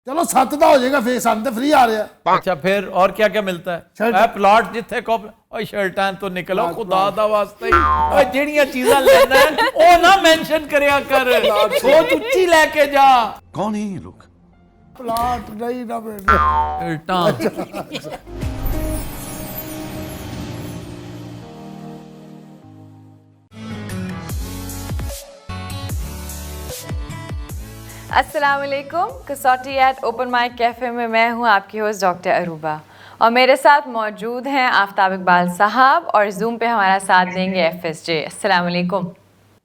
चलो 7 ਦਾ ਹੋ ਜਾਏਗਾ ਫੇਰ ਸਾਨੂੰ ਤੇ ਫ੍ਰੀ ਆ ਰਿਹਾ। अच्छा फिर और क्या क्या मिलता है? शर्ट- प्लॉट जिथे को ओए शर्टां तो निकलो खुदा दा वास्ते ओए जेड़ियां चीज़ां लेना है ओ ना मेंशन करया कर, सोच उच्ची लेके जा। कौन है ये लोग? ਪਲਾਟ ਨਹੀਂ ਨਾ ਮਿਲਣਾ। शर्टां अस्सलाम वालेकुम। कसौटी एट ओपन माइक कैफ़े में मैं हूं आपकी होस्ट डॉक्टर अरूबा और मेरे साथ मौजूद हैं आफ्ताब इकबाल साहब और जूम पे हमारा साथ देंगे FSJ। अस्सलाम वालेकुम।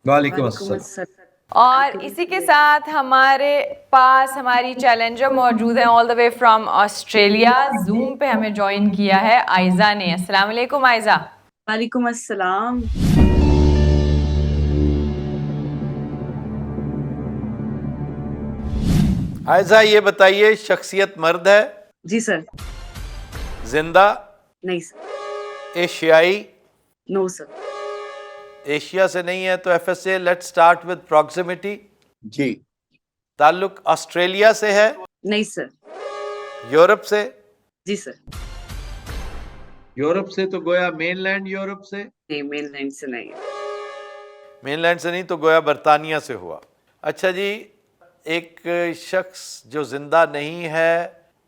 वालेकुम अस्सलाम। और इसी के साथ हमारे पास हमारी चैलेंजर मौजूद हैं all the way from Australia. Zoom पे हमें ज्वाइन किया है आयजा ने। अस्सलाम वालेकुम आयजा। वालेकुम अस्सलाम। आयजा ये बताइए, शख्सियत मर्द है? जी सर। जिंदा? नहीं सर। एशियाई? No sir. एशिया से नहीं है तो FSA। Let's start with proximity. जी। ताल्लुक ऑस्ट्रेलिया से है? नहीं सर। यूरोप से? जी सर। यूरोप से तो गोया मेनलैंड यूरोप से। नहीं, मेनलैंड से नहीं। मेनलैंड से नहीं तो गोया बरतानिया से हुआ। अच्छा जी, एक शख्स जो जिंदा नहीं है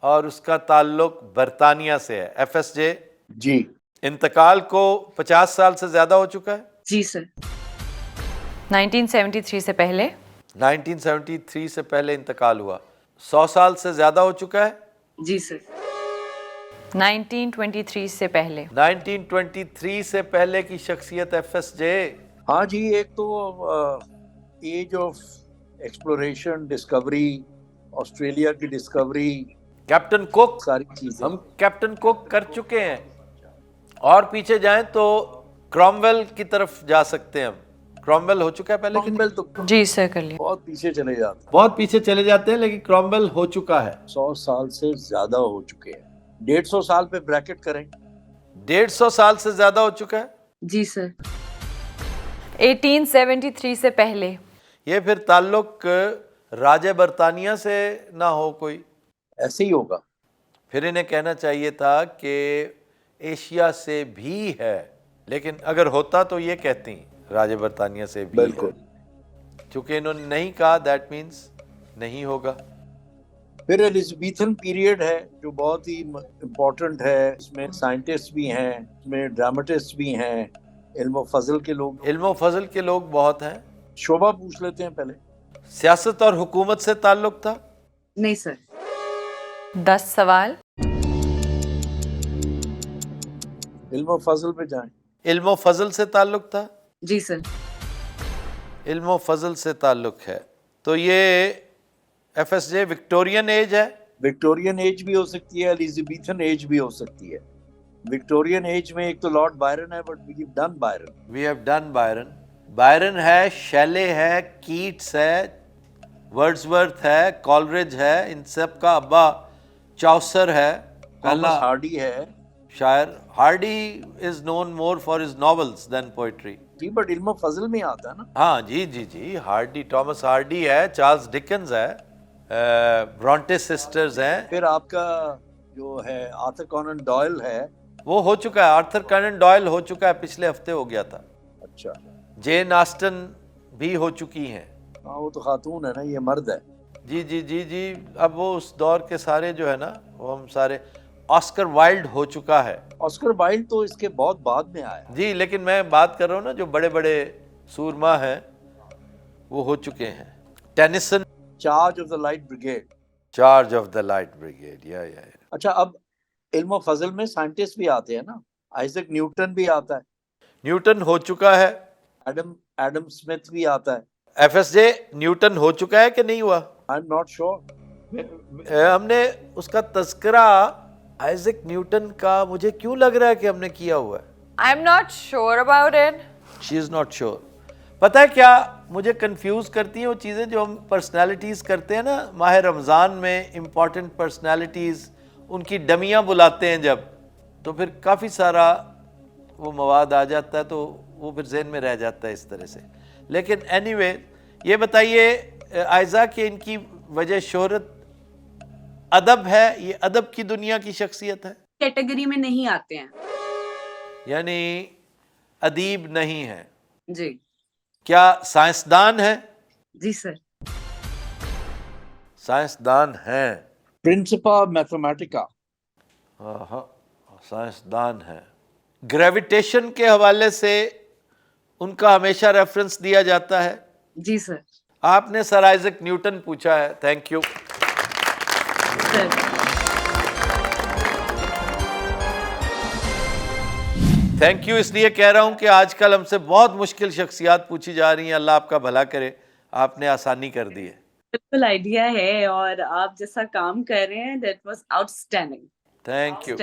और उसका ताल्लुक बरतानिया से है, FSJ। जी। इंतकाल को 50 साल से ज्यादा हो चुका है? जी सर। 1973 से पहले? 1973 से पहले इंतकाल हुआ। 100 साल से ज्यादा हो चुका है? जी सर। 1923 से पहले? 1923 से पहले की शख्सियत FSJ। हाँ जी, एक तो age of exploration, discovery, Australia की डिस्कवरी, कैप्टन कुक। सारी चीजें हम कैप्टन कुक कर चुके हैं। और पीछे जाएं तो क्रॉमवेल की तरफ जा सकते हैं हम। क्रॉमवेल हो चुका है पहले कि नहीं? तो जी सर, कर लिया। बहुत पीछे चले जाते हैं। बहुत पीछे चले जाते हैं, लेकिन क्रॉमवेल हो चुका है। 100 साल से ज्यादा हो चुके हैं। 150 साल पे ब्रैकेट करें। 150 साल से ज्यादा हो चुका है। जी सर। 1873 से पहले? ये फिर ताल्लुक राजे बरतानिया से ना हो कोई? ऐसे ही होगा। फिर इन्हें कहना चाहिए था कि एशिया से भी है, लेकिन अगर होता तो ये कहती राजे बरतानिया से भी बिल्कुल। है। चूंकि इन्होंने नहीं कहा, दैट मीन्स नहीं होगा। फिर एलिज़ाबेथन पीरियड है जो बहुत ही इम्पोर्टेंट है। इसमें साइंटिस्ट भी हैं, इसमें ड्रामेटिस्ट भी हैं, इल्म फजल के लोग। इल्म फजल के लोग बहुत हैं। शोभा पूछ लेते हैं पहले। सियासत और हुकूमत से ताल्लुक था? नहीं सर। 10 सवाल। इल्म फजल पे जाएं। इल्म फजल से ताल्लुक था? जी सर। इल्म फजल से ताल्लुक है तो ये FSJ विक्टोरियन एज है? विक्टोरियन एज भी हो सकती है, एलिज़ाबेथन एज भी हो सकती है। विक्टोरियन एज में एक तो लॉर्ड बायरन है, but we have done Byron. We have done Byron. Byron है, शैले है, कीट्स है, वर्ड्सवर्थ है, कॉलरिज है। इन सब का अब्बा चौसर है, पहला थॉमस हार्डी है। शायर। Hardy is known more for his novels than poetry. जी, बट इल्म फजल में आता है ना। हाँ जी जी जी, हार्डी, टॉमस हार्डी है, चार्ल्स डिकन्स है, ब्रॉन्टे सिस्टर्स हैं। फिर आपका जो है आर्थर कॉनन डॉयल है। वो हो चुका है, आर्थर कॉनन डॉयल हो चुका है, पिछले हफ्ते हो गया था। अच्छा। जेन ऑस्टन भी हो चुकी हैं। हाँ, वो तो खातून है ना, ये मर्द है। जी जी जी जी। अब वो उस दौर के सारे जो है ना, वो हम सारे। ऑस्कर वाइल्ड हो चुका है। ऑस्कर वाइल्ड तो इसके बहुत बाद में आया। जी, लेकिन मैं बात कर रहा हूँ ना, जो बड़े बड़े सूरमा हैं वो हो चुके हैं। Tennyson. Charge of the light brigade. Charge of the light brigade, या। अच्छा, अब इल्म फजल में साइंटिस्ट भी आते हैं ना। आइजैक न्यूटन भी आता है। न्यूटन हो चुका है। एडम स्मिथ भी आता है। FSJ न्यूटन हो चुका है कि नहीं हुआ? आई एम नॉट श्योर। हमने उसका तज़किरा आइजैक न्यूटन का, मुझे क्यों लग रहा है कि हमने किया हुआ है। आई am not sure about it. She is not sure. पता है क्या मुझे कंफ्यूज करती हैं वो चीज़ें जो हम पर्सनालिटीज़ करते हैं ना, माह रमज़ान में इम्पॉर्टेंट पर्सनालिटीज़, उनकी डमियाँ बुलाते हैं जब, तो फिर काफ़ी सारा वो मवाद आ जाता है, तो वो फिर जहन में रह जाता है इस तरह से। लेकिन एनीवे, ये बताइए आयजा कि इनकी वजह शोहरत अदब है, ये अदब की दुनिया की शख्सियत है, कैटेगरी में नहीं आते हैं। यानी अदीब नहीं है। जी क्या साइंसदान है? जी सर। साइंसदान है। Principia Mathematica. हाँ, साइंसदान है। ग्रेविटेशन के हवाले से उनका हमेशा रेफरेंस दिया जाता है। जी सर। आपने सर आइजक न्यूटन पूछा है, thank you. Sir thank you इसलिए कह रहा हूं कि आजकल हमसे बहुत मुश्किल शख्सियात पूछी जा रही हैं। अल्लाह आपका भला करे, आपने आसानी कर दी है। बिल्कुल आइडिया है, और आप जैसा काम कर रहे हैं that was outstanding. Thank you,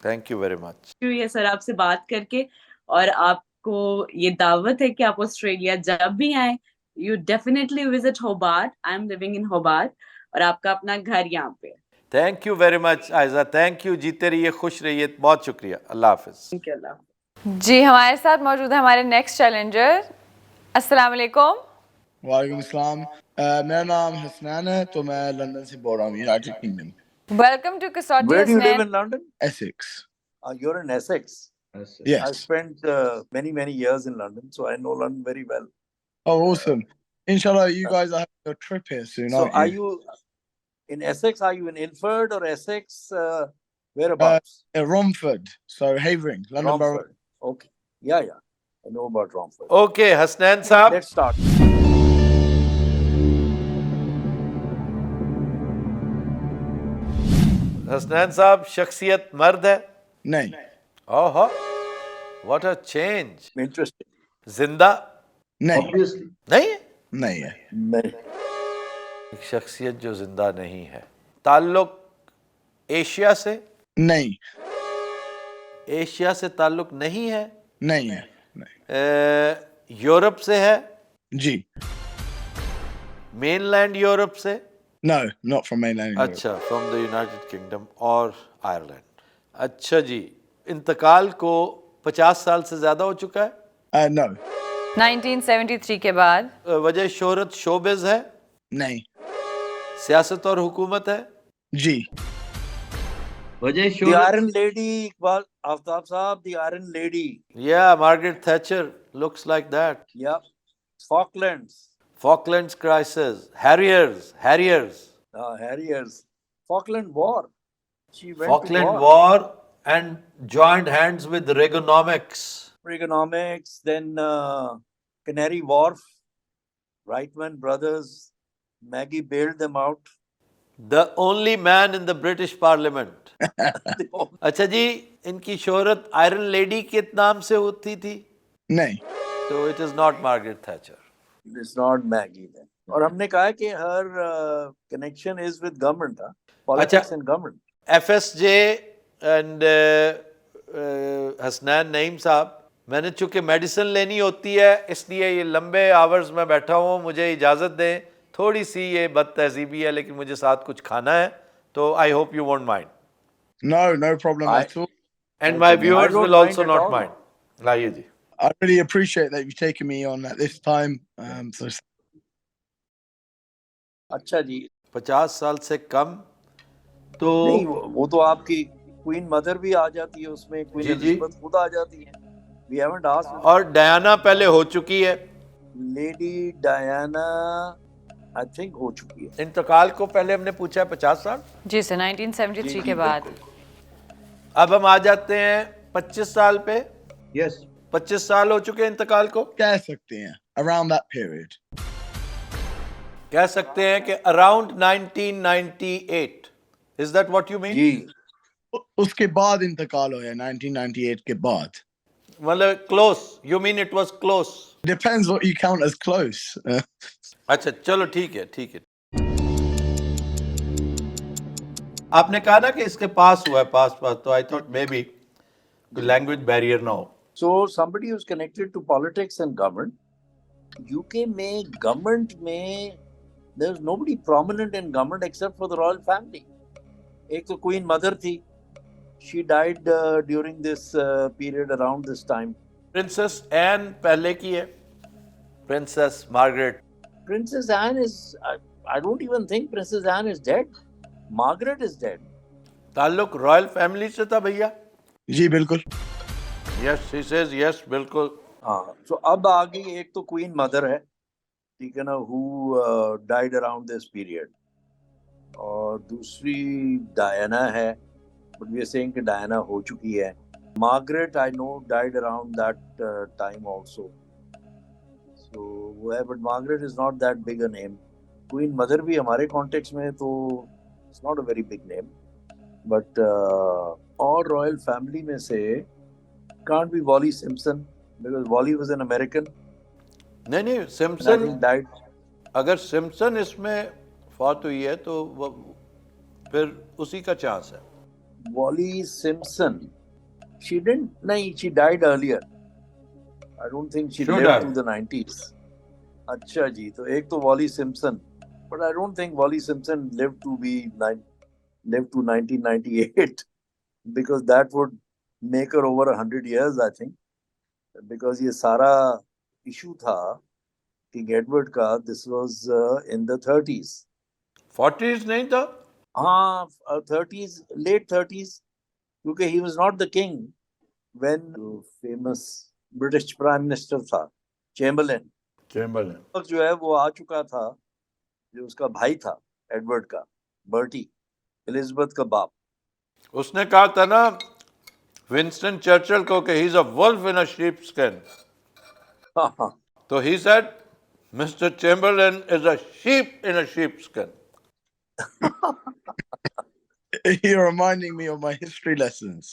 thank you very much. ये सर आपसे बात करके, और आपको ये दावत है कि आप ऑस्ट्रेलिया जब भी आए, you definitely visit Hobart. I am living in Hobart, और आपका अपना घर यहाँ पे है। Thank you very much Aiza, thank you. जीते रहिए, खुश रहिए, बहुत शुक्रिया। अल्लाह हाफिज। Thank you. अल्लाह। जी हमारे साथ मौजूद है हमारे नेक्स्ट चैलेंजर। अस्सलाम वालेकुम। वालेकुम अस्सलाम। मेरा नाम हसनैन है, तो मैं लंदन से बोल रहा हूँ, यूनाइटेड किंगडम, वेलकम टू कसौटी Where do you live Hasnain. in London? Essex. You're in Essex. I Yes. spent many years in London, so I know London very well. Oh, awesome. Inshallah, you guys are having a trip here soon, So aren't are you? you in Essex? Are you in Ilford or Essex? Whereabouts? Romford, so Havering, London Borough. Romford. Okay. Yeah. I know about Romford. Okay Hasnain साहब, Let's start. Hasnain साहब शख्सियत मर्द है? नहीं। ओहो, what a change. Interesting. जिंदा? नहीं। Obviously. नहीं है? नहीं है। नहीं. एक शख्सियत जो जिंदा नहीं है। ताल्लुक एशिया से? नहीं। एशिया से ताल्लुक नहीं है? नहीं है। नहीं। यूरोप से है? जी। मेनलैंड यूरोप से? No, not from mainland Europe. अच्छा, फ्रॉम द यूनाइटेड किंगडम और आयरलैंड। अच्छा जी, इंतकाल को 50 साल से ज्यादा हो चुका है? No. 1973 के बाद। वजह शोहरत शोबिज है? नहीं। सियासत और हुकूमत है? जी। वजह The Iron Lady, Iqbal Aftab Saab, the Iron Lady. Yeah, Margaret Thatcher looks like that. Yeah. Falklands. Falklands crisis, Harriers. Harriers. Falkland War. She went Falkland to war. War and joined hands with Reaganomics. Reaganomics, then Canary Wharf, Wrightman brothers. Maggie bailed them out. The only man in the British Parliament. अच्छा जी, इनकी शोहरत iron lady के नाम से होती थी? नहीं। तो it is not Margaret Thatcher. It's not Maggie then. और हमने कहा कि her connection is with government, politics and government. FSJ and Hasnain Naeem साहब, मैंने चूंकि मेडिसिन लेनी होती है इसलिए ये लंबे आवर्स में बैठा हूँ, मुझे इजाज़त दें। थोड़ी सी ये बदतहजीबी है लेकिन मुझे साथ कुछ खाना है, तो I hope you won't mind. No problem at all. And my viewers don't will also mind at not all. mind. लाइए जी। I really appreciate that you've taken me on at this time. So अच्छा जी। 50 साल से कम तो नहीं, वो तो आपकी queen mother भी आ जाती है उसमें, क्वीन जी, जी। एलिजाबेथ खुद आ जाती है। We haven't asked. और डायना पहले हो चुकी है। लेडी डायना आई थिंक हो चुकी है। इंतकाल को पहले हमने पूछा है 50 साल। जी सर 1973 के बाद। अब हम आ जाते हैं 25 साल पे। Yes. 25 साल हो चुके हैं इंतकाल को। कह सकते हैं around that period. कह सकते हैं कि around 1998। Is that what you mean? जी। उसके बाद इंतकाल हुआ 1998 के बाद। मतलब close, you mean it was close? Depends what you count as close. अच्छा चलो ठीक है, ठीक है। आपने कहा ना कि इसके पास हुआ है, पास तो I thought may be language barrier ना हो। So somebody who's connected to politics and government, UK में government में there's nobody prominent in government except for the royal family. एक तो Queen Mother थी, she died during this period around this time. Princess Anne पहले की है, Princess Margaret. Princess Anne is I don't even think Princess Anne is dead. Margaret is dead. ताल्लुक royal family से था भैया? जी बिल्कुल। यस, ही सेज यस, बिल्कुल। हाँ, so अब आ गई एक तो क्वीन मदर है, ठीक है ना, who died around this period, और दूसरी डायना है, but we are saying कि डायना हो चुकी है. Margaret I know died around that time also. So well, but Margaret is not that big a name. Queen Mother भी हमारे context में तो it's not a very big name. But और royal family में से can't be Wally Simpson because Wally was an American. नहीं, I Simpson, think died. अगर Simpson इसमें फौत हुई है तो वो फिर उसी का चांस है। Wally Simpson. She didn't. नहीं, she died earlier. I don't think she Should lived have. to the 90s. अच्छा जी, तो एक तो Wally Simpson, but I don't think Wally Simpson lived to 1998 because that would make her over 100 years, I think. Because ये सारा issue था King Edward का, this was in the 30s. 40s नहीं था? हाँ, 30s, late 30s, क्योंकि he was not the king when famous British Prime Minister था, Chamberlain. Chamberlain जो है वो आ चुका था, जो उसका भाई था एडवर्ड का, बर्टी, एलिजाबेथ का बाप. उसने कहा था ना विंस्टन चर्चिल को कि he is a wolf in a sheep skin, हाँ हाँ, तो he said Mister Chamberlain is a sheep in a sheep skin. You're reminding me of my history lessons.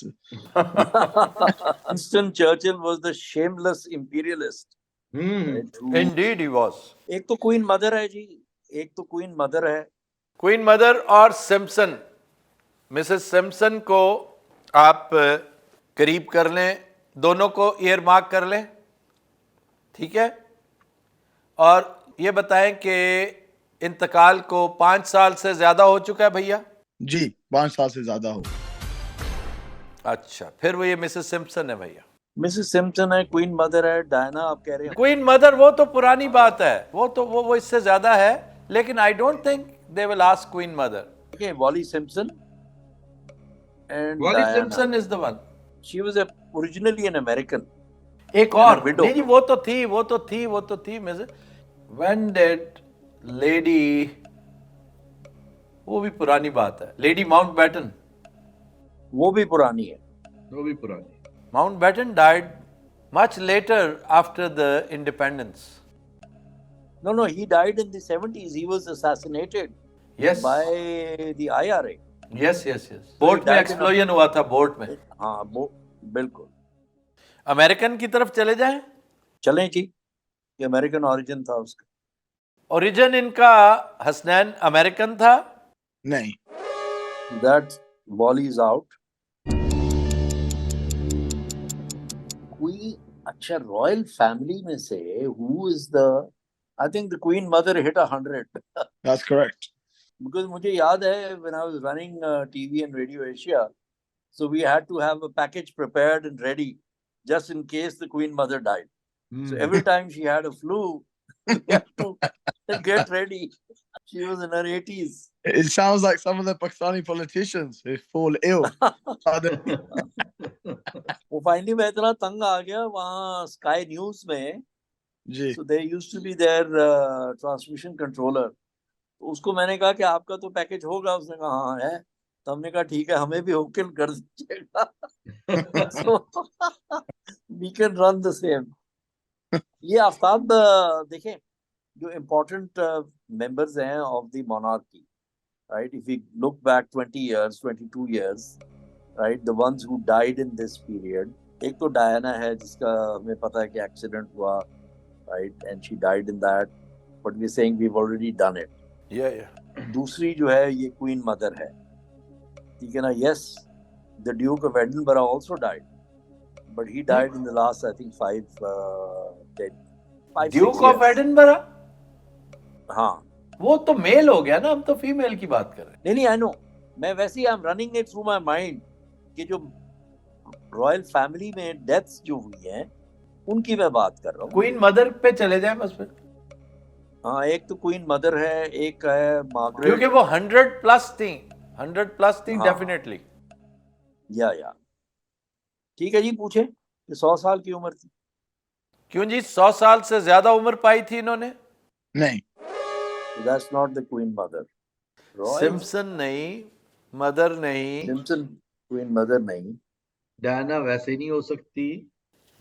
Winston Churchill was the shameless imperialist. right, who- indeed he was. एक तो Queen Mother है जी, एक तो Queen Mother है. Queen Mother और Simpson, Mrs Simpson को आप करीब कर लें, दोनों को ईयर मार्क कर लें, ठीक है, और ये बताएं कि इंतकाल को 5 साल से ज्यादा हो चुका है भैया? जी 5 साल से ज्यादा हो। अच्छा, फिर वो ये मिसेस सिम्पसन है भैया। मिसेस सिम्पसन है, क्वीन मदर है, डायना आप कह रहे हैं. क्वीन मदर वो तो पुरानी बात है, वो तो वो इससे ज्यादा है, लेकिन I don't think they will ask Queen Mother. Okay, Wally Simpson and Wally Diana. Simpson is the one. She was originally an American. एक और widow. नहीं जी, वो तो थी मिसेस। व्हेन डिड लेडी, वो भी पुरानी बात है, लेडी माउंटबेटन। वो भी पुरानी है. Mountbatten died much later after the independence. No, he died in the 70s. He was assassinated Yes. by the IRA. Yes. Boat में died in a- एक्सप्लोजन हुआ था, बोट में। हाँ, वो बिल्कुल. अमेरिकन की तरफ चले जाएं। चलें जी, ये अमेरिकन ओरिजिन था उसका. ओरिजिन इनका हसनैन अमेरिकन था। नहीं। That Wally is out. कोई अच्छा रॉयल फैमिली में से who is the, I think the Queen Mother hit 100. That's correct. Because मुझे याद है when I was running TV and Radio Asia, so we had to have a package prepared and ready just in case the Queen Mother died. So every time she had a flu, we had to get ready. She was in her 80s. It sounds like some of the Pakistani politicians who fall ill. वो finally मैं इतना तंग आ गया वहाँ sky news में. जी। So there used to be their transmission controller. तो उसको मैंने कहा कि आपका तो पैकेज होगा, उसने कहा हाँ है. तो हमने कहा ठीक है, हमें भी होके कर दीजिएगा. So we can run the same. ये आफ्ताब देखें, जो important members हैं of the monarchy, right? If we look back 20 years, 22 years, right? The ones who died in this period, एक तो डायना है जिसका हमें पता है कि एक्सीडेंट हुआ, right? And she died in that, but we're saying we've already done it. Yeah. दूसरी जो है ये क्वीन मदर है, ठीक है ना? Yes, the Duke of Edinburgh also died, but he died in the last, I think, 5 Duke of Edinburgh, हाँ. वो तो मेल हो गया ना, हम तो फीमेल की बात कर रहे हैं। नहीं, आई नो, मैं वैसे ही I am running it through my mind कि जो रॉयल फैमिली में डेथ्स जो हुई हैं उनकी मैं बात कर रहा हूँ. क्वीन मदर पे चले जाए बस फिर, हाँ, एक तो क्वीन मदर है, एक है मार्गरेट. क्योंकि वो 100 प्लस थी, 100+ थी हाँ। डेफिनेटली। या ठीक है जी, पूछे कि 100 साल की उम्र थी। क्यों जी, 100 साल से ज्यादा उम्र पाई थी इन्होंने? नहीं, that's not the Queen Mother. Royal Simpson नहीं, मदर नहीं, सिम्पसन क्वीन मदर नहीं। डायना वैसे नहीं हो सकती।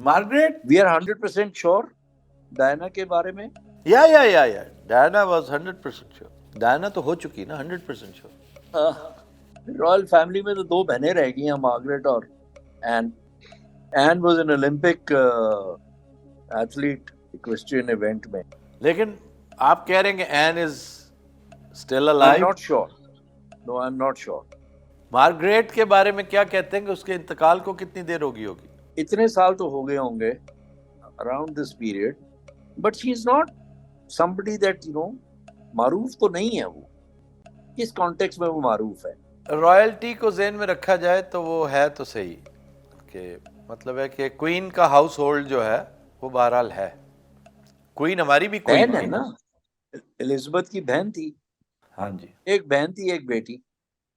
Margaret. We are 100% sure Diana के बारे में। या डायना वाज 100% श्योर। डायना तो हो चुकी ना 100% श्योर। रॉयल फैमिली में तो 2 बहनें रह गई हैं, मार्गरेट और Anne. Anne was an Olympic athlete equestrian event में। लेकिन आप कह रहे हैं कि Anne is still I am alive. Not sure. No, I am not sure. Margaret के बारे में क्या कहते हैं कि उसके इंतकाल को कितनी देर होगी? इतने साल तो हो गए होंगे around this period, but she is not somebody that मारूफ तो नहीं है वो। किस कॉन्टेक्स्ट में वो मारूफ है? रॉयल्टी को ज़हन में रखा जाए तो वो है तो सही कि मतलब है कि क्वीन का हाउस होल्ड जो है वो बहरहाल है। क्वीन हमारी भी बहन क्वीन है थी ना, एलिजाबेथ की बहन थी। हाँ जी। एक बहन थी, एक बेटी।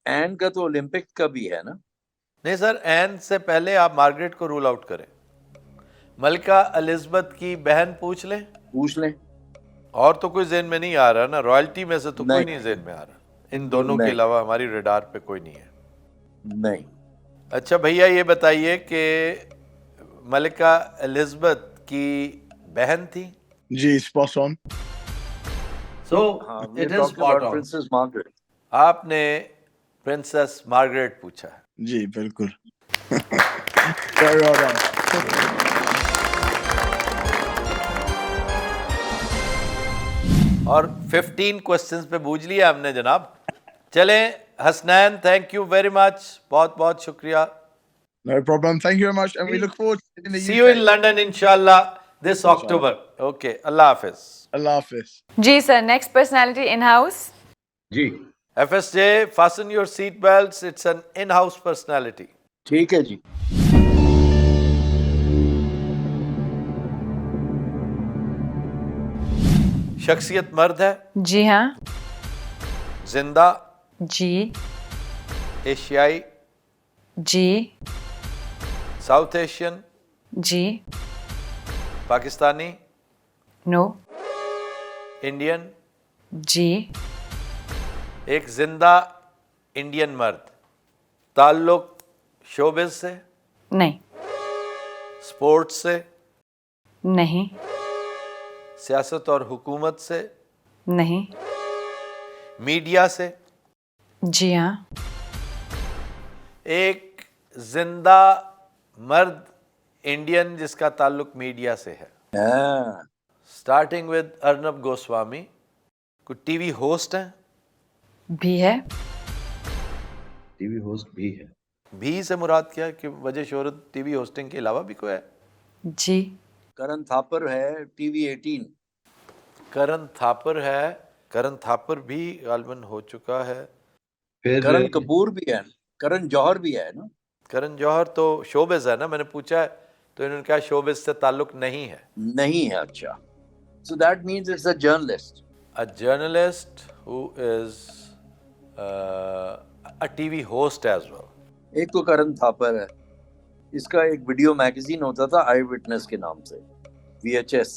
एन का तो ओलंपिक का भी है ना। नहीं सर, एन से पहले आप मार्गरेट को रूल आउट करें। मलिका एलिजाबेथ की बहन पूछ लें। पूछ लें। और तो कोई जेन में नहीं आ रहा ना, रॉयल्टी में से तो कोई नहीं। नहीं जेन में आ रहा। इन दोनों के नहीं। अलावा हमारी रडार पे कोई नहीं है। नहीं। अच्छा भैया ये बताइए कि मलिका एलिजाबेथ की बहन थी? जी, spot on. सो हाँ, it is spot on. Princess Margaret. आपने प्रिंसेस मार्गरेट पूछा है। जी, बिल्कुल। Very well done. और 15 क्वेश्चंस पे बूझ लिया हमने जनाब। चलें Hasnain, thank you very much, बहुत बहुत शुक्रिया। No problem. Thank you very much, and we look forward to seeing the see you in UK. London इंशाल्लाह दिस अक्टूबर। ओके, अल्लाह हाफिज। Allah Hafiz. जी sir, next personality in house. जी FSJ, fasten your seat belts, it's an in-house personality। ठीक है जी। शख्सियत मर्द है, जी हाँ। जिंदा, जी। एशियाई, जी। साउथ एशियन, जी। पाकिस्तानी, नो। इंडियन। जी। एक जिंदा इंडियन मर्द, ताल्लुक शोबिज से, नहीं। स्पोर्ट्स से, नहीं। सियासत और हुकूमत से, नहीं। मीडिया से। जी हाँ। एक जिंदा मर्द इंडियन जिसका ताल्लुक मीडिया से है। हाँ, स्टार्टिंग विद अर्नब गोस्वामी। कोई टीवी होस्ट हैं? भी है। टीवी होस्ट भी है। भी से मुराद क्या है कि वजह शोहरत टीवी होस्टिंग के अलावा भी कोई है? जी। करण थापर है, टीवी 18। करण थापर है। करण थापर भी गालबन हो चुका है। फिर करण कपूर भी है, करण जौहर भी है ना। करण जौहर तो शोबिज है ना, मैंने पूछा है तो इन्होंने कहा शोबिज से ताल्लुक नहीं है। नहीं है, अच्छा। So that means it's a journalist. A journalist who is a TV host as well. एक तो करण थापर है, इसका एक वीडियो मैगजीन होता था आई विटनेस के नाम से, VHS।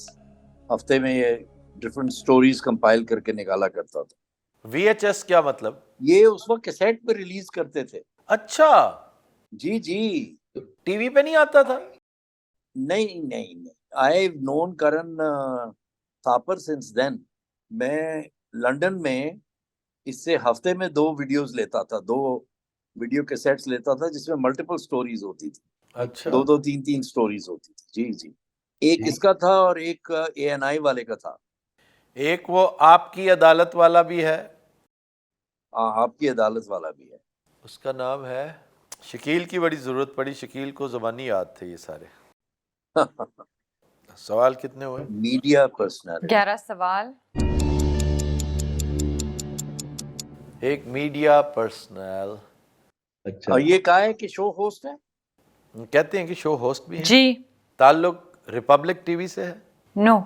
हफ्ते में ये डिफरेंट स्टोरीज कंपाइल करके निकाला करता था। VHS क्या मतलब? ये उस वक्त कैसेट पे रिलीज करते थे। अच्छा, जी जी। टीवी पे नहीं आता था? नहीं नहीं नहीं, I have known Karan Thapar since then. मैं लंदन में इससे हफ्ते में 2 वीडियोस लेता था, 2 वीडियो कैसेट्स लेता था जिसमें मल्टीपल स्टोरीज होती थी। अच्छा। 2 3 स्टोरीज होती थी। जी जी। एक इसका था और एक ANI वाले का था। एक वो आपकी अदालत वाला भी है। हाँ, आपकी अदालत वाला भी है। उसका नाम है शकील की बड़ी जरूरत पड़ी, शकील को ज़बानी याद थे ये सारे। सवाल कितने हुए? Media personality. 11 सवाल। एक मीडिया पर्सनल। अच्छा और ये कहा है कि शो होस्ट है। कहते हैं कि शो होस्ट भी है। जी। ताल्लुक रिपब्लिक टीवी से है। No.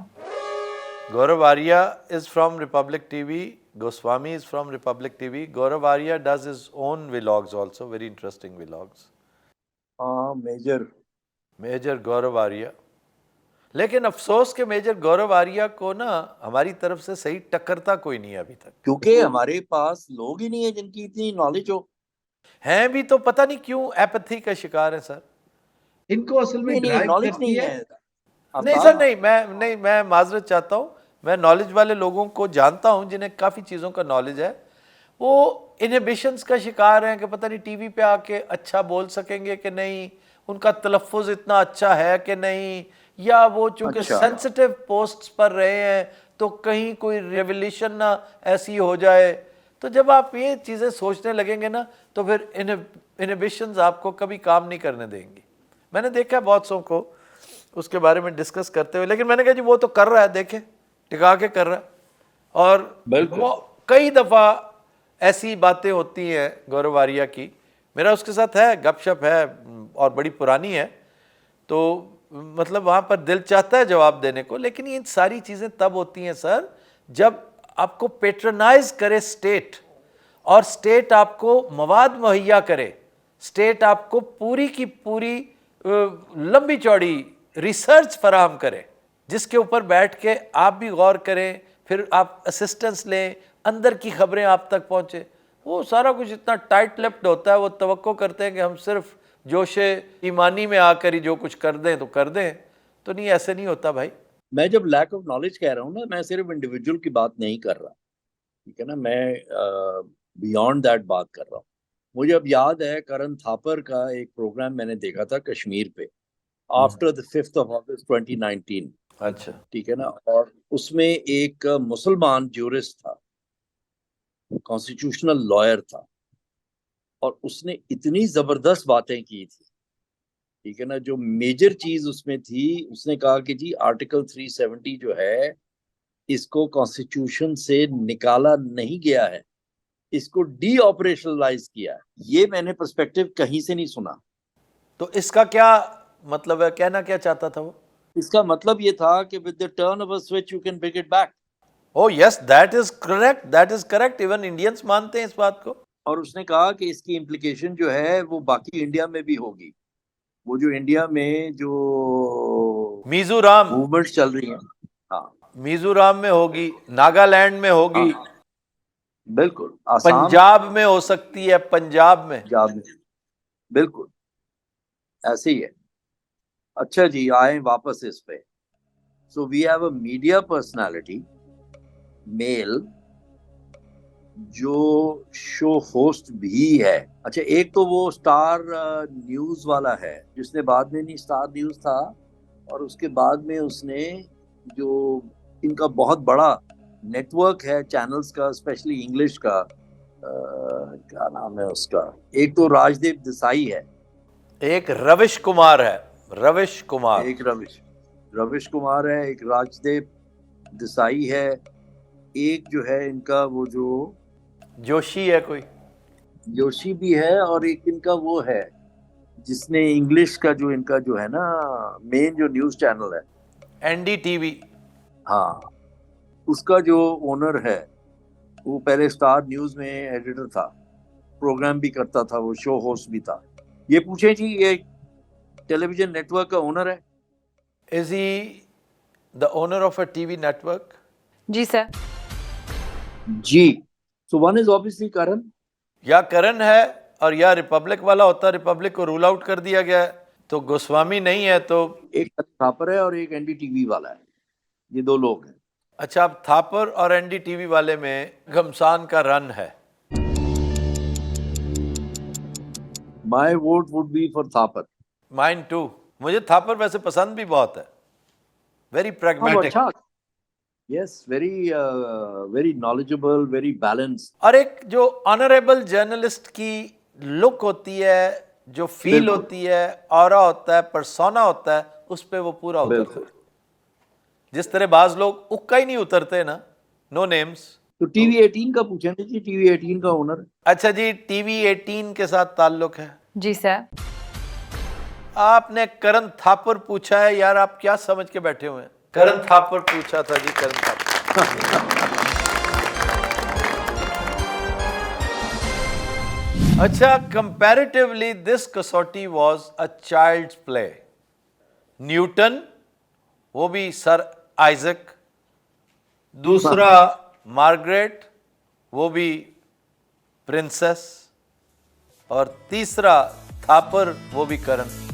Gaurav Arya is from Republic TV Goswami is from Republic TV. Gaurav Arya does his own vlogs also, very interesting vlogs. Major Gaurav Arya. लेकिन अफसोस के मेजर गौरव आर्या को ना हमारी तरफ से सही टक्करता कोई नहीं है अभी तक, क्योंकि हमारे पास लोग ही नहीं है जिनकी इतनी नॉलेज हो। हैं भी तो पता नहीं क्यों एपैथी का शिकार है सर। इनको असल में ड्राइव नॉलेज करती नहीं है। है। नहीं सर, नहीं, मैं माजरत चाहता हूँ। मैं नॉलेज वाले लोगों को जानता हूँ जिन्हें काफ़ी चीज़ों का नॉलेज है, वो इनहिबिशंस का शिकार हैं कि पता नहीं टीवी पे आके अच्छा बोल सकेंगे कि नहीं, उनका तलफ़ुज़ इतना अच्छा है कि नहीं, या वो चूँकि सेंसिटिव पोस्ट्स पर रहे हैं तो कहीं कोई रेवोल्यूशन ना ऐसी हो जाए। तो जब आप ये चीज़ें सोचने लगेंगे ना तो फिर इनहिबिशंस आपको कभी काम नहीं करने देंगी। मैंने देखा है बहुत सौ को उसके बारे में डिस्कस करते हुए, लेकिन मैंने कहा जी वो तो कर रहा है, देखें टिका के कर रहा है। और वो कई दफ़ा ऐसी बातें होती हैं गौरव आर्या की, मेरा उसके साथ है गपशप है और बड़ी पुरानी है, तो मतलब वहाँ पर दिल चाहता है जवाब देने को। लेकिन ये सारी चीज़ें तब होती हैं सर जब आपको पेट्रोनाइज करे स्टेट, और स्टेट आपको मवाद मुहैया करे, स्टेट आपको पूरी की पूरी लंबी चौड़ी रिसर्च फराहम करे, जिसके ऊपर बैठ के आप भी गौर करें, फिर आप असिस्टेंस लें, अंदर की खबरें आप तक पहुँचे। वो सारा कुछ इतना टाइट लिप्ड होता है, वो तवक्को करते हैं कि हम सिर्फ जोशे ईमानी में आकर ही जो कुछ कर दें तो कर दें, तो नहीं, ऐसे नहीं होता भाई। मैं जब लैक ऑफ नॉलेज कह रहा हूँ ना, मैं सिर्फ इंडिविजुअल की बात नहीं कर रहा, ठीक है ना, मैं बियॉन्ड दैट बात कर रहा हूँ। मुझे अब याद है करण थापर का एक प्रोग्राम मैंने देखा था कश्मीर पे, after the 5th of August 2019। अच्छा, ठीक है ना, और उसमें एक मुसलमान ज्यूरिस्ट था, कॉन्स्टिट्यूशनल लॉयर था, और उसने इतनी जबरदस्त बातें की थी, ठीक है ना। जो मेजर चीज उसमें थी, उसने कहा कि जी आर्टिकल 370 जो है इसको कॉन्स्टिट्यूशन से निकाला नहीं गया है, इसको डी ऑपरेशनलाइज किया है। ये मैंने पर्सपेक्टिव कहीं से नहीं सुना। तो इसका क्या मतलब है, कहना क्या चाहता था वो? इसका मतलब ये था कि with the turn of a switch you can bring it back. Oh yes, that is correct, that is correct. Even Indians मानते हैं इस बात को। और उसने कहा कि इसकी इम्प्लीकेशन जो है वो बाकी इंडिया में भी होगी। वो जो इंडिया में जो मिजोरम मूवमेंट्स चल रही हैं, हाँ, मिजोरम में होगी, नागालैंड में होगी, हाँ, बिल्कुल, आसाम, पंजाब में हो सकती है, पंजाब में, बिल्कुल ऐसे ही है। अच्छा जी, आए वापस इस पे। So we have a media personality male जो शो होस्ट भी है। अच्छा, एक तो वो स्टार न्यूज वाला है जिसने बाद में, नहीं स्टार न्यूज था, और उसके बाद में उसने जो इनका बहुत बड़ा नेटवर्क है चैनल्स का, स्पेशली इंग्लिश का, क्या नाम है उसका, एक तो राजदीप देसाई है, एक रविश कुमार है, रविश कुमार, एक रविश कुमार है, एक राजदीप देसाई है, एक जो है इनका वो जो जोशी है, कोई जोशी भी है, और एक इनका वो है जिसने इंग्लिश का जो इनका जो है ना मेन जो न्यूज चैनल है, NDTV, हाँ, उसका जो ओनर है वो पहले स्टार न्यूज में एडिटर था, प्रोग्राम भी करता था, वो शो होस्ट भी था। ये पूछे जी, ये टेलीविजन नेटवर्क का ओनर है? Is he the owner of a TV network? जी सर। जी। So one is obviously Karan, या करण है और या रिपब्लिक वाला होता, रिपब्लिक को रूल आउट कर दिया गया है, तो गोस्वामी नहीं है, तो एक थापर है और एक NDTV वाला है, ये दो लोग हैं। अच्छा, अब थापर और NDTV वाले में घमसान का रन है। My vote would be for Thapar. Mine too. मुझे थापर वैसे पसंद भी बहुत है, very pragmatic, yes, very knowledgeable, very balance, और एक जो ऑनरेबल जर्नलिस्ट की लुक होती है, जो फील होती है, ऑरा होता है, पर्सोना होता है, उस पे वो पूरा उतरता है। जिस तरह बाज लोग उक्का ही नहीं उतरते ना, नो नेम्स। तो TV18 का पूछेंगे जी, TV18 का ओनर। अच्छा जी, TV18 के साथ ताल्लुक है? जी सर। आपने करण थापर पूछा है यार, आप क्या समझ के बैठे हुए हैं? करण थापर पूछा था जी, करण थापर। अच्छा, कंपैरेटिवली दिस कसौटी was a child's play. Newton, वो भी सर आइजक, दूसरा मार्गरेट, वो भी प्रिंसेस, और तीसरा थापर, वो भी करण।